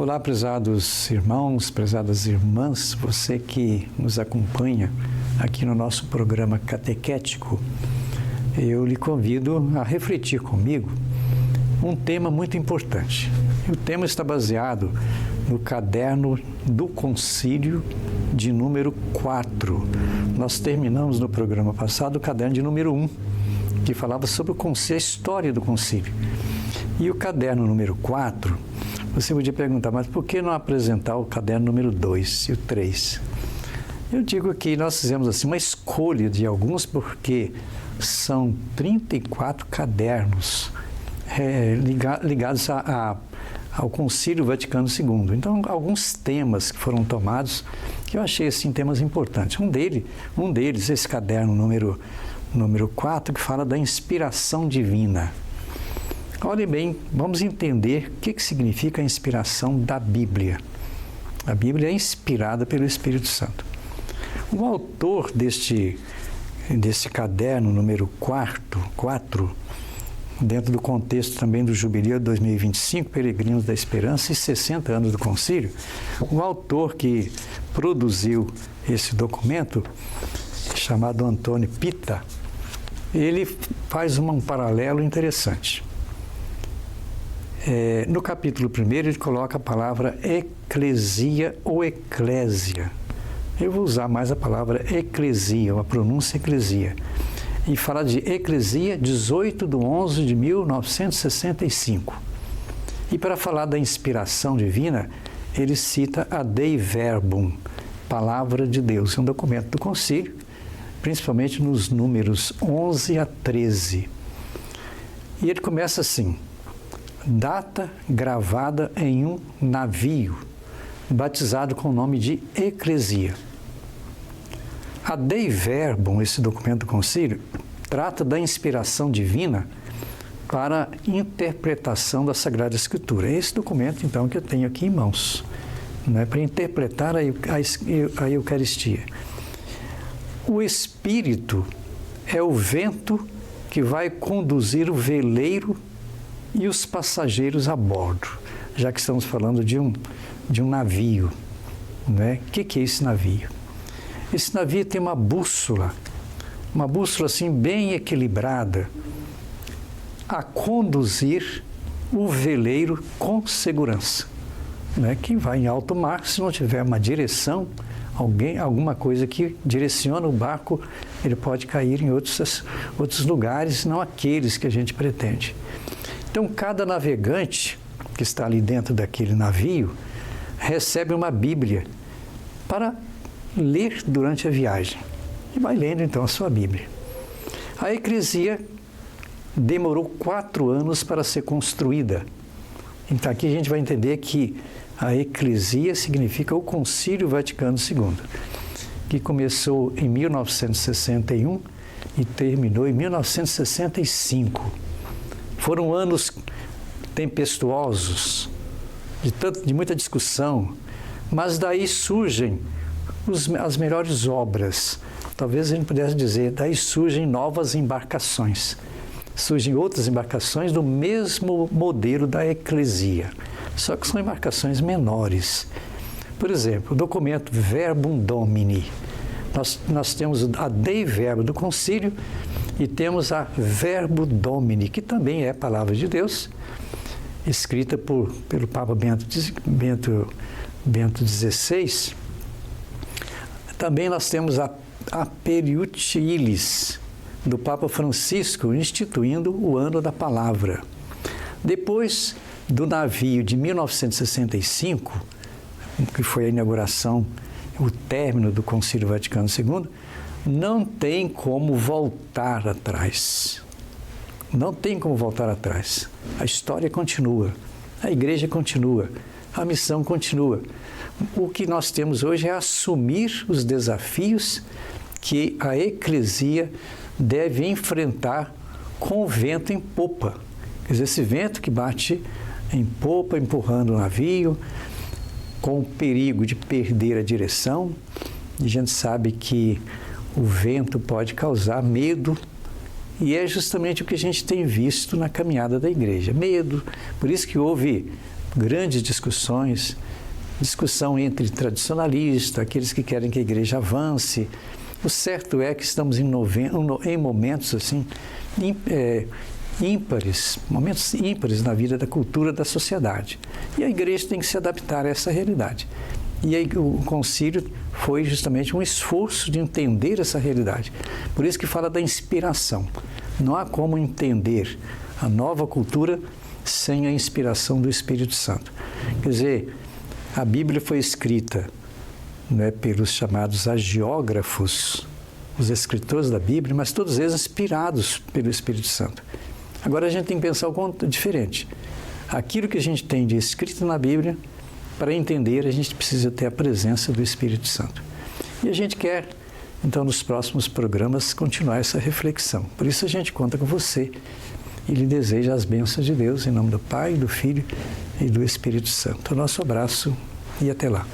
Olá, prezados irmãos, prezadas irmãs, você que nos acompanha aqui no nosso programa catequético, eu lhe convido a refletir comigo um tema muito importante. O tema está baseado no caderno do Concílio de número 4. Nós terminamos no programa passado o caderno de número 1, que falava sobre o concílio, a história do concílio. E o caderno número 4, você podia perguntar, mas por que não apresentar o caderno número 2 e o 3? Eu digo que nós fizemos assim uma escolha de alguns porque são 34 cadernos ligados ao Concílio Vaticano II. Então, alguns temas que foram tomados, que eu achei assim, temas importantes. Um deles, esse caderno número 4, que fala da inspiração divina. Olhem bem, vamos entender o que significa a inspiração da Bíblia. A Bíblia é inspirada pelo Espírito Santo. O autor desse caderno número 4, dentro do contexto também do Jubileu de 2025, Peregrinos da Esperança e 60 anos do Concílio, o autor que produziu esse documento, chamado Antônio Pita, ele faz um paralelo interessante. No capítulo 1, ele coloca a palavra eclesia ou eclésia. Eu vou usar mais a palavra eclesia, a pronúncia eclesia. E fala de eclesia 18/11/1965. E para falar da inspiração divina, ele cita a Dei Verbum, Palavra de Deus. É um documento do concílio, principalmente nos números 11 a 13. E ele começa assim: data gravada em um navio, batizado com o nome de Eclesia. A Dei Verbum, esse documento do concílio, trata da inspiração divina para a interpretação da Sagrada Escritura. É esse documento, então, que eu tenho aqui em mãos, né, para interpretar a Eucaristia. O Espírito é o vento que vai conduzir o veleiro e os passageiros a bordo, já que estamos falando de um navio, né? O que é esse navio? Esse navio tem uma bússola assim bem equilibrada, a conduzir o veleiro com segurança, né? Que vai em alto mar, se não tiver uma direção, alguma coisa que direciona o barco, ele pode cair em outros lugares, não aqueles que a gente pretende. Então, cada navegante que está ali dentro daquele navio recebe uma Bíblia para ler durante a viagem. E vai lendo, então, a sua Bíblia. A eclesia demorou 4 anos para ser construída. Então, aqui a gente vai entender que a eclesia significa o Concílio Vaticano II, que começou em 1961 e terminou em 1965. Foram anos tempestuosos, de muita discussão, mas daí surgem as melhores obras. Talvez a gente pudesse dizer, daí surgem novas embarcações. Surgem outras embarcações do mesmo modelo da eclesia, só que são embarcações menores. Por exemplo, o documento Verbum Domini. Nós temos a Dei Verbum do Concílio e temos a Verbo Domini, que também é a palavra de Deus, escrita pelo Papa Bento XVI. Também nós temos a Periute Ilis, do Papa Francisco, instituindo o Ano da Palavra. Depois do navio de 1965, que foi a inauguração, o término do Concílio Vaticano II, não tem como voltar atrás. Não tem como voltar atrás. A história continua, a igreja continua, a missão continua. O que nós temos hoje é assumir os desafios que a eclesia deve enfrentar com o vento em popa. Quer dizer, esse vento que bate em popa, empurrando o navio, com o perigo de perder a direção. E a gente sabe que o vento pode causar medo, e é justamente o que a gente tem visto na caminhada da igreja. Medo. Por isso que houve grandes discussões, discussão entre tradicionalistas, aqueles que querem que a igreja avance. O certo é que estamos em momentos assim, ímpares, momentos ímpares na vida da cultura da sociedade. E a igreja tem que se adaptar a essa realidade. E aí o concílio foi justamente um esforço de entender essa realidade. Por isso que fala da inspiração. Não há como entender a nova cultura sem a inspiração do Espírito Santo. Quer dizer, a Bíblia foi escrita, né, pelos chamados hagiógrafos, os escritores da Bíblia, mas todos eles inspirados pelo Espírito Santo. Agora a gente tem que pensar o quanto diferente. Aquilo que a gente tem de escrito na Bíblia, para entender, a gente precisa ter a presença do Espírito Santo. E a gente quer, então, nos próximos programas, continuar essa reflexão. Por isso a gente conta com você e lhe deseja as bênçãos de Deus, em nome do Pai, do Filho e do Espírito Santo. O nosso abraço e até lá.